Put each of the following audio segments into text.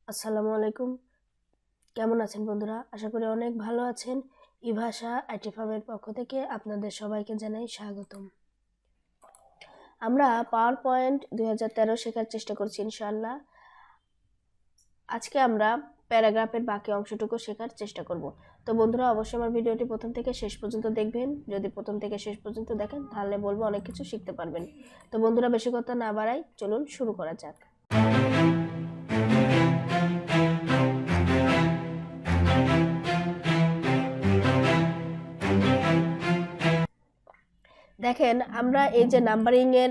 আসসালামু আলাইকুম। কেমন আছেন বন্ধুরা? আশা করি অনেক ভালো আছেন। ইভাশা আইটি ফার্মের পক্ষ থেকে আপনাদের সবাইকে জানাই স্বাগতম। আমরা পাওয়ার পয়েন্ট 2013 শেখার চেষ্টা করছি ইনশাআল্লাহ। আজকে আমরা প্যারাগ্রাফের বাকি অংশটুকু শেখার চেষ্টা করব। তো বন্ধুরা অবশ্যই আমার ভিডিওটি প্রথম থেকে শেষ পর্যন্ত দেখবেন। যদি প্রথম থেকে শেষ পর্যন্ত দেখেন তাহলে বলবো অনেক কিছু শিখতে পারবেন। তো বন্ধুরা বেশি কথা না বাড়াই, চলুন শুরু করা যাক। দেখেন আমরা এই যে নাম্বারিং এর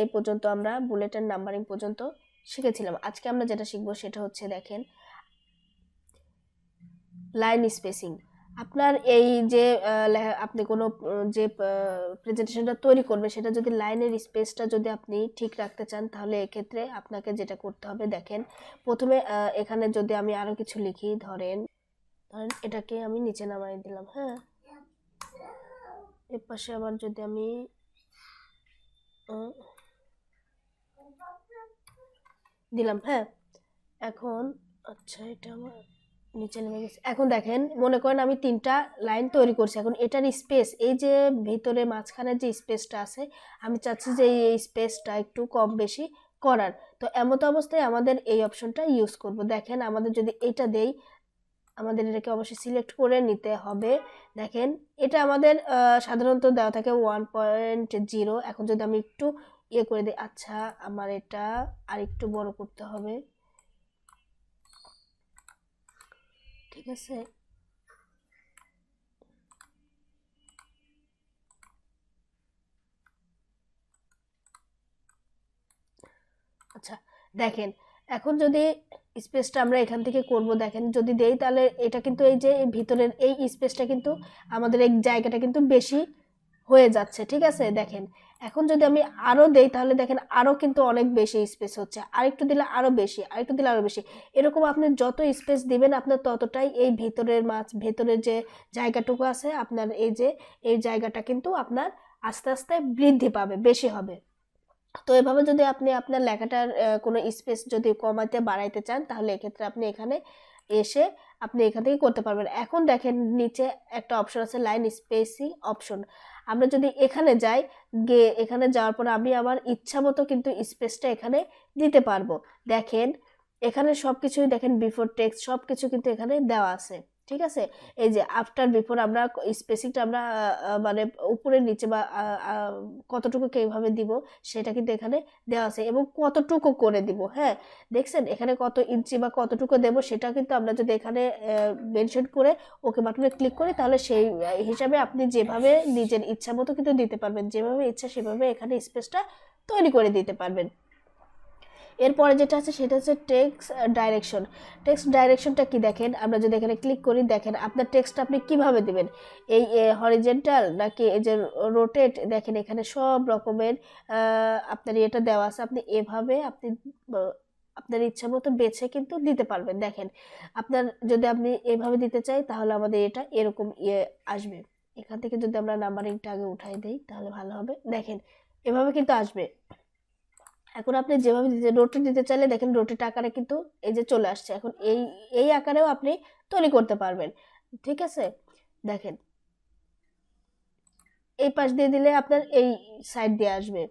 এই পর্যন্ত আমরা বুলেটের নাম্বারিং পর্যন্ত শিখেছিলাম। আজকে আমরা যেটা শিখবো সেটা হচ্ছে দেখেন লাইন স্পেসিং। আপনার এই যে আপনি কোনো যে প্রেজেন্টেশনটা তৈরি করবেন সেটা যদি লাইনের স্পেসটা যদি আপনি ঠিক রাখতে চান তাহলে এক্ষেত্রে আপনাকে যেটা করতে হবে দেখেন প্রথমে এখানে যদি আমি আরো কিছু লিখি, ধরেন এটাকে আমি নিচে নামাই দিলাম। হ্যাঁ, এর পাশে আবার যদি আমি দিলাম। হ্যাঁ, এখন আচ্ছা এটা আমার নিচে নেমে গেছে। এখন দেখেন মনে করেন আমি 3টা লাইন তৈরি করছি। এখন এটার স্পেস, এই যে ভিতরে মাঝখানে যে স্পেসটা আছে আমি চাচ্ছি যে এই স্পেসটা একটু কম বেশি করার। তো এমত অবস্থায় আমাদের এই অপশনটা ইউজ করব। দেখেন আমাদের যদি এটা দেই, আমাদের এটাকে অবশ্যই সিলেক্ট করে নিতে হবে। দেখেন এটা আমাদের সাধারণত দেওয়া থাকে 1.0। এখন যদি আমি একটু করে দিই, আচ্ছা আমার এটা আর একটু বড় করতে হবে, ঠিক আছে। আচ্ছা দেখেন এখন যদি স্পেসটা আমরা এখান থেকে করব, দেখেন যদি দেই তাহলে এটা কিন্তু এই যে ভিতরের এই স্পেসটা কিন্তু আমাদের এই জায়গাটা কিন্তু বেশি হয়ে যাচ্ছে, ঠিক আছে। দেখেন এখন যদি আমি আরো দেই তাহলে দেখেন আরো কিন্তু অনেক বেশি স্পেস হচ্ছে, আরেকটু দিলে আরো বেশি, আরেকটু দিলে আরো বেশি। এরকম আপনি যত স্পেস দিবেন আপনার ততটাই এই ভেতরের যে জায়গাটুকু আছে আপনার এই জায়গাটা কিন্তু আপনার আস্তে আস্তে বৃদ্ধি পাবে, বেশি হবে। তো এভাবে যদি আপনি আপনার লেখাটার কোনো স্পেস যদি কমাতে বাড়াইতে চান তাহলে এক্ষেত্রে আপনি এখানে এসে আপনি এখান থেকে করতে পারবেন। এখন দেখেন নিচে একটা অপশন আছে লাইন স্পেসিং অপশন। আমরা যদি এখানে যাই, গিয়ে এখানে যাওয়ার পর আমি আমার ইচ্ছা মতো কিন্তু স্পেসটা এখানে দিতে পারবো। দেখেন এখানে সবকিছুই দেখেন বিফোর টেক্সট সবকিছু কিন্তু এখানে দেওয়া আছে, ঠিক আছে। এই যে আফটার বিফোর আমরা স্পেসিংটা আমরা মানে উপরে নিচে বা কতটুকু কিভাবে দিব সেটা কিন্তু এখানে দেওয়া আছে এবং কতটুকু করে দিব। হ্যাঁ, দেখছেন এখানে কত ইঞ্চি বা কতটুকু দেব সেটা কিন্তু আমরা যদি এখানে মেনশন করে ওকে বাটনে ক্লিক করি তাহলে সেই হিসাবে আপনি যেভাবে নিজের ইচ্ছা মতো কিন্তু দিতে পারবেন, যেভাবে ইচ্ছা সেভাবে এখানে স্পেসটা তৈরি করে দিতে পারবেন। এরপরে যেটা আছে সেটা হচ্ছে টেক্সট ডাইরেকশনটা কি দেখেন আমরা যদি এখানে ক্লিক করি, দেখেন আপনার টেক্সট আপনি কিভাবে দিবেন, এই হরিজেন্টাল নাকি এই যে রোটেট, দেখেন এখানে সব রকমের আপনার এটা দেওয়া আছে। আপনি এভাবে আপনি আপনার ইচ্ছা মতো বেছে কিন্তু দিতে পারবেন। দেখেন আপনার যদি আপনি এভাবে দিতে চাই তাহলে আমাদের এটা এরকম আসবে। এখান থেকে যদি আমরা নাম্বারিংটা আগে উঠাই দেই তাহলে ভালো হবে। দেখেন এভাবে কিন্তু আসবে। এখন আপনি যেভাবে রোটেট দিতে চাইলে দেখেন রোটেট আকারে কিন্তু এই যে চলে আসছে। এখন এই এই আকারেও আপনি তৈরি করতে পারবেন, ঠিক আছে। দেখেন এই পাশ দিয়ে দিলে আপনার এই সাইড দিয়ে আসবে,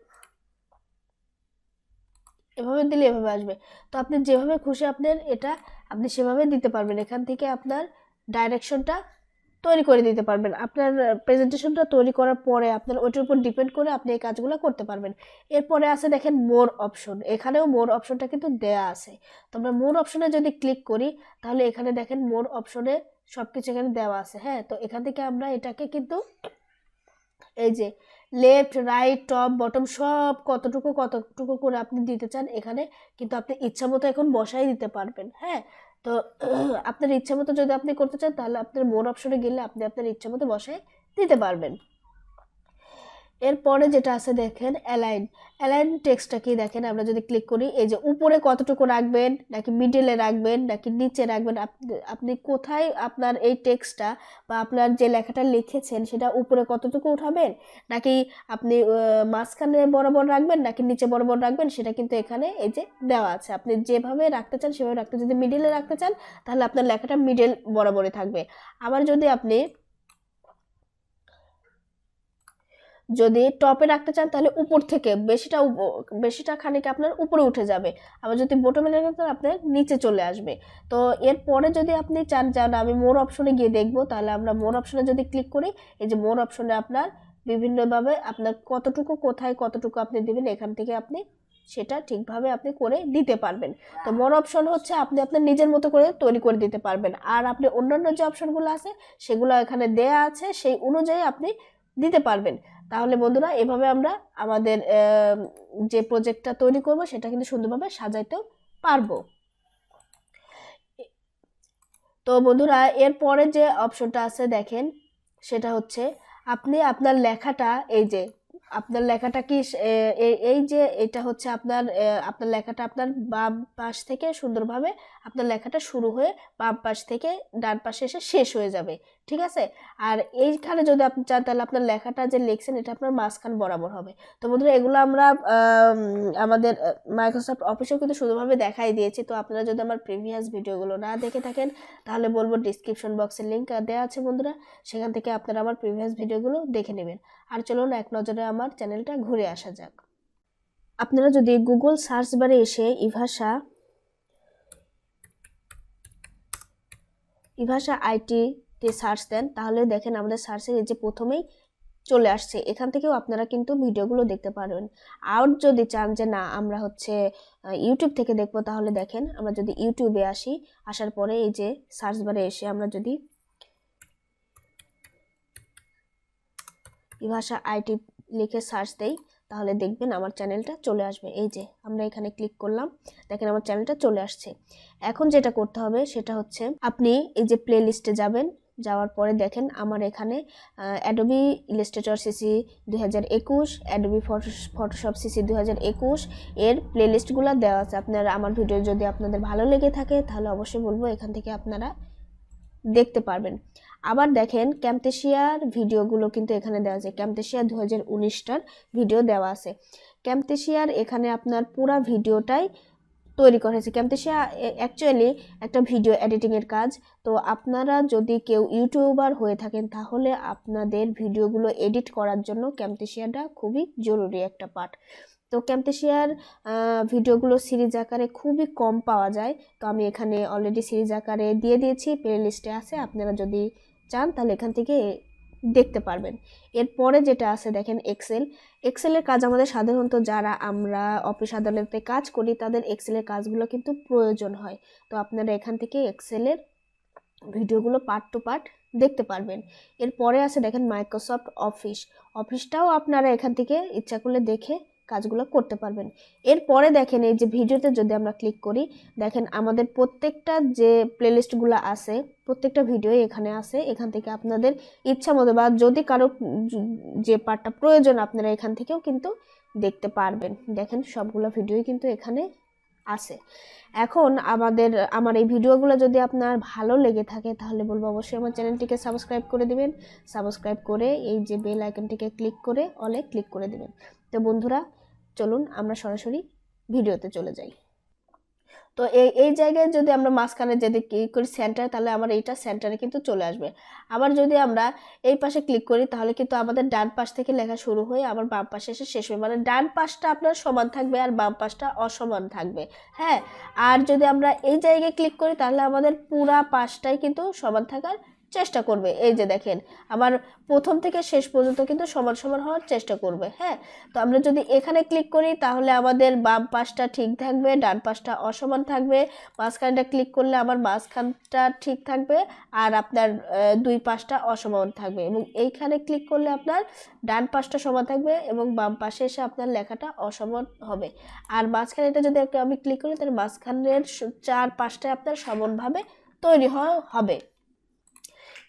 এভাবে দিলে এভাবে আসবে। তো আপনি যেভাবে খুশি আপনার এটা আপনি সেভাবে দিতে পারবেন। এখান থেকে আপনার ডাইরেকশনটা তৈরি করে দিতে পারবেন। আপনার প্রেজেন্টেশনটা তৈরি করার পরে আপনার ওইটার উপর ডিপেন্ড করে আপনি এই কাজগুলো করতে পারবেন। এরপরে আছে দেখেন মোর অপশন, এখানেও মোর অপশনটা কিন্তু দেয়া আছে। তো আমরা মোর অপশনে যদি ক্লিক করি তাহলে এখানে দেখেন মোর অপশনে সবকিছু এখানে দেওয়া আছে। হ্যাঁ, তো এখান থেকে আমরা এটাকে কিন্তু এই যে লেফট রাইট টপ বটম সব কতটুকু কতটুকু করে আপনি দিতে চান এখানে কিন্তু আপনি ইচ্ছা মতো এখন বসাই দিতে পারবেন। হ্যাঁ, তো আপনার ইচ্ছা মতো যদি আপনি করতে চান তাহলে আপনার মোর অপশনে গেলে আপনি আপনার ইচ্ছা মতো বসাই দিতে পারবেন। এরপরে যেটা আছে দেখেন অ্যালাইন টেক্সটটা কি দেখেন, আমরা যদি ক্লিক করি এই যে উপরে কতটুকু রাখবেন নাকি মিডলে রাখবেন নাকি নিচে রাখবেন, আপনি কোথায় আপনার এই টেক্সটটা বা আপনার যে লেখাটা লিখেছেন সেটা উপরে কতটুকু উঠাবেন নাকি আপনি মাঝখানে বরাবর রাখবেন নাকি নিচে বরাবর রাখবেন, সেটা কিন্তু এখানে এই যে দেওয়া আছে। আপনি যেভাবে রাখতে চান সেভাবে রাখতে, যদি মিডলে রাখতে চান তাহলে আপনার লেখাটা মিডল বরাবরই থাকবে। আবার যদি টপে রাখতে চান তাহলে উপর থেকে বেশিটা খানিক আপনার উপরে উঠে যাবে। আবার যদি বটমে রাখতে চান আপনার নিচে চলে আসবে। তো এরপরে যদি আপনি চান যে আমি মোর অপশনে গিয়ে দেখবো, তাহলে আমরা মোর অপশনে যদি ক্লিক করি এই যে মোর অপশনে আপনার বিভিন্নভাবে আপনার কোথায় কতটুকু আপনি দিবেন, এখান থেকে আপনি সেটা ঠিকভাবে আপনি করে দিতে পারবেন। তো মোর অপশন হচ্ছে আপনি আপনার নিজের মতো করে তৈরি করে দিতে পারবেন, আর আপনি অন্যান্য যে অপশনগুলো আছে সেগুলো এখানে দেয়া আছে, সেই অনুযায়ী আপনি দিতে পারবেন। তাহলে বন্ধুরা এভাবে আমরা আমাদের যে প্রজেক্টটা তৈরি করব সেটা কিন্তু সুন্দরভাবে সাজাইতেও পারবো। তো বন্ধুরা এরপরে যে অপশনটা আছে দেখেন, সেটা হচ্ছে আপনি আপনার লেখাটা এই যে আপনার লেখাটা কি এই যে এটা হচ্ছে আপনার লেখাটা আপনার বাম পাশ থেকে সুন্দরভাবে আপনার লেখাটা শুরু হয়ে বাম পাশ থেকে ডান পাশে এসে শেষ হয়ে যাবে, ঠিক আছে। আর এইখানে যদি আপনি চান তাহলে আপনার লেখাটা যে লিখছেন এটা আপনার মাঝখান বরাবর হবে। তো বন্ধুরা এগুলো আমরা আমাদের মাইক্রোসফট অফিসেও কিন্তু সুন্দরভাবে দেখাই দিয়েছি। তো আপনারা যদি আমার প্রিভিয়াস ভিডিওগুলো না দেখে থাকেন তাহলে বলবো ডিসক্রিপশন বক্সে লিঙ্ক দেওয়া আছে বন্ধুরা, সেখান থেকে আপনারা আমার প্রিভিয়াস ভিডিওগুলো দেখে নেবেন। আর চলুন এক নজরে আমার চ্যানেলটা ঘুরে আসা যাক। আপনারা যদি গুগল সার্চ বারে এসে ইভাশা আইটি তে সার্চ দেন তাহলে দেখেন আমাদের সার্চের এই যে প্রথমেই চলে আসছে, এখান থেকেও আপনারা কিন্তু ভিডিওগুলো দেখতে পারবেন। আর যদি চান যে না আমরা ইউটিউব থেকে দেখবো তাহলে দেখেন আমরা যদি ইউটিউবে আসার পরে এই যে সার্চ বারে এসে আমরা যদি ইভাশা আইটি লিখে সার্চ দেই তাহলে দেখবেন আমার চ্যানেলটা চলে আসবে। এই যে আমরা এখানে ক্লিক করলাম, দেখেন আমার চ্যানেলটা চলে আসছে। এখন যেটা করতে হবে সেটা হচ্ছে আপনি এই যে প্লে লিস্টে যাবেন, যাওয়ার পরে দেখেন আমার এখানে Adobe Illustrator CC 2021, Adobe Photoshop CC 2021 এর প্লে লিস্টগুলো দেওয়া আছে। আপনারা আমার ভিডিও যদি আপনাদের ভালো লেগে থাকে তাহলে অবশ্যই বলবো এখান থেকে আপনারা দেখতে পারবেন। আবার দেখেন ক্যামতেশিয়ার ভিডিওগুলো কিন্তু এখানে দেওয়া আছে, ক্যামতেশিয়া 2019টার ভিডিও দেওয়া আছে। ক্যামতেশিয়ার এখানে আপনার পুরা ভিডিওটাই তৈরি করা হয়েছে। ক্যামতেশিয়া অ্যাকচুয়ালি একটা ভিডিও এডিটিংয়ের কাজ। তো আপনারা যদি কেউ ইউটিউবার হয়ে থাকেন তাহলে আপনাদের ভিডিওগুলো এডিট করার জন্য ক্যামতেশিয়াটা খুবই জরুরি একটা পার্ট। তো ক্যামতেশিয়ার ভিডিওগুলো সিরিজ আকারে খুবই কম পাওয়া যায়। তো আমি এখানে অলরেডি সিরিজ আকারে দিয়ে দিয়েছি, প্লে লিস্টে আছে, আপনারা যদি চান তাহলে এখান থেকে দেখতে পারবেন। এরপরে যেটা আছে দেখেন এক্সেলের কাজ আমাদের সাধারণত যারা আমরা অফিস আদালতে কাজ করি তাদের এক্সেলের কাজগুলো কিন্তু প্রয়োজন হয়। তো আপনারা এখান থেকে এক্সেলের ভিডিওগুলো পার্ট টু পার্ট দেখতে পারবেন। এরপরে আছে দেখেন মাইক্রোসফট অফিসটাও আপনারা এখান থেকে ইচ্ছা করলে দেখে কাজগুলো করতে পারবেন। এরপরে দেখেন এই যে ভিডিওতে যদি আমরা ক্লিক করি দেখেন আমাদের প্রত্যেকটা যে প্লেলিস্টগুলো আছে প্রত্যেকটা ভিডিও এখানে আছে। এখান থেকে আপনাদের ইচ্ছা মতো বা যদি কারো যে পার্টটা প্রয়োজন আপনারা এখান থেকেও কিন্তু দেখতে পারবেন। দেখেন সবগুলো ভিডিওই কিন্তু এখানে আছে। এখন আমার এই ভিডিওগুলো যদি আপনার ভালো লেগে থাকে তাহলে বলবো অবশ্যই আমার চ্যানেলটিকে সাবস্ক্রাইব করে দিবেন। সাবস্ক্রাইব করে এই যে বেল আইকনটিকে ক্লিক করে অলে ক্লিক করে দিবেন। তো বন্ধুরা চলুন আমরা সরাসরি ভিডিওতে চলে যাই। তো এই জায়গায় যদি আমরা মাঝখানে যদি ক্লিক করি সেন্টার তাহলে আমার এইটা সেন্টারে কিন্তু চলে আসবে। আবার যদি আমরা এই পাশে ক্লিক করি তাহলে কিন্তু আমাদের ডান পাশ থেকে লেখা শুরু হয়ে আবার বাম পাশে এসে শেষ হবে, মানে ডান পাশটা আপনার সমান থাকবে আর বাম পাশটা অসমান থাকবে। হ্যাঁ, আর যদি আমরা এই জায়গায় ক্লিক করি তাহলে আমাদের পুরা পাশটাই কিন্তু সমান থাকার চেষ্টা করবে। এই যে দেখেন আমার প্রথম থেকে শেষ পর্যন্ত কিন্তু সমান সমান হওয়ার চেষ্টা করবে। হ্যাঁ, তো আমরা যদি এখানে ক্লিক করি তাহলে আমাদের বাম পাশটা ঠিক থাকবে, ডান পাশটা অসমান থাকবে। মাঝখানটা ক্লিক করলে আমার মাঝখানটা ঠিক থাকবে আর আপনার দুই পাশটা অসমান থাকবে, এবং এইখানে ক্লিক করলে আপনার ডান পাশটা সমান থাকবে এবং বাম পাশে এসে আপনার লেখাটা অসমান হবে। আর মাঝখানে এটা যদি আমি ক্লিক করি তাহলে মাঝখানের চার পাশটায় আপনার সমানভাবে তৈরি হবে।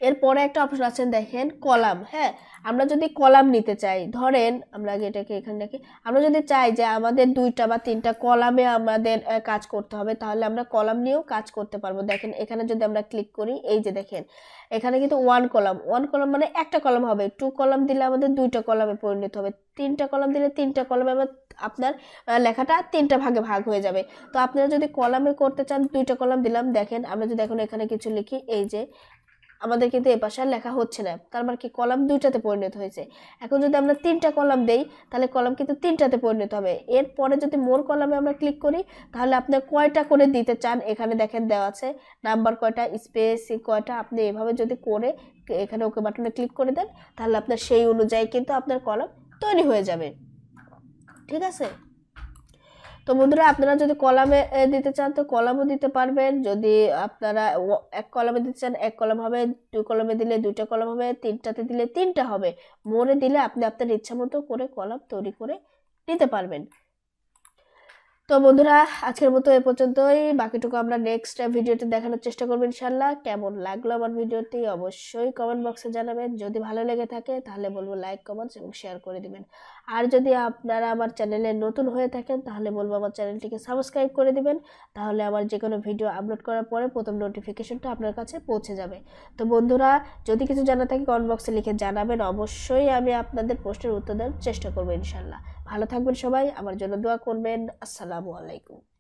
এরপরে একটা অপশন আছে দেখেন কলাম। হ্যাঁ, আমরা যদি কলাম নিতে চাই, ধরেন আমরা আগে এটাকে এখানে রাখি, আমরা যদি চাই যে আমাদের 2টা বা 3টা কলামে আমাদের কাজ করতে হবে, তাহলে আমরা কলাম নিয়েও কাজ করতে পারবো। দেখেন এখানে যদি আমরা ক্লিক করি, এই যে দেখেন এখানে কিন্তু 1 কলাম মানে একটা কলাম হবে, 2 কলাম দিলে আমাদের 2টা কলামে পরিণত হবে, 3টা কলাম দিলে 3টা কলামে আপনার লেখাটা 3টা ভাগে ভাগ হয়ে যাবে। তো আপনারা যদি কলামে করতে চান, 2টা কলাম দিলাম। দেখেন আমরা যদি এখন এখানে কিছু লিখি, এই যে আমাদের কিন্তু এ পাশে আর লেখা হচ্ছে না, তার মানে কি কলাম 2টাতে পরিণত হয়েছে। এখন যদি আমরা 3টা কলাম দেই, তাহলে কলাম কিন্তু 3টাতে পরিণত হবে। এরপরে যদি মোর কলামে আমরা ক্লিক করি, তাহলে আপনি কয়টা করে দিতে চান এখানে দেখেন দেওয়া আছে, নাম্বার কয়টা, স্পেস কয়টা, আপনি এভাবে যদি করে এখানে ওকে বাটনে ক্লিক করে দেন, তাহলে আপনার সেই অনুযায়ী কিন্তু আপনার কলাম তৈরি হয়ে যাবে। ঠিক আছে। তো বন্ধুরা, আপনারা যদি কলামে দিতে চান তো কলামও দিতে পারবেন। যদি আপনারা এক কলামে দিতে চান, এক কলাম হবে, 2 কলামে দিলে 2টা কলাম হবে, 3টাতে দিলে 3টা হবে। মোড়ে দিলে আপনি আপনার ইচ্ছা মতো করে কলাম তৈরি করে নিতে পারবেন। তো বন্ধুরা, আজকের মতো এ পর্যন্তই। বাকিটুকু আমরা নেক্সট ভিডিওতে দেখানোর চেষ্টা করবো ইনশাল্লাহ। কেমন লাগলো আমার ভিডিওটি অবশ্যই কমেন্ট বক্সে জানাবেন। যদি ভালো লেগে থাকে তাহলে বলবো লাইক, কমেন্টস এবং শেয়ার করে দিবেন। আর যদি আপনারা আমার চ্যানেলে নতুন হয়ে থাকেন, তাহলে বলবো আমার চ্যানেলটিকে সাবস্ক্রাইব করে দিবেন। তাহলে আমার যে কোনো ভিডিও আপলোড করার পরে প্রথম নোটিফিকেশনটা আপনার কাছে পৌঁছে যাবে। তো বন্ধুরা, যদি কিছু জানা থাকে কমেন্ট বক্সে লিখে জানাবেন, অবশ্যই আমি আপনাদের প্রশ্নের উত্তর দেওয়ার চেষ্টা করবো ইনশাল্লাহ। ভালো থাকবেন সবাই, আমার জন্য দোয়া করবেন। আসসালামু আলাইকুম।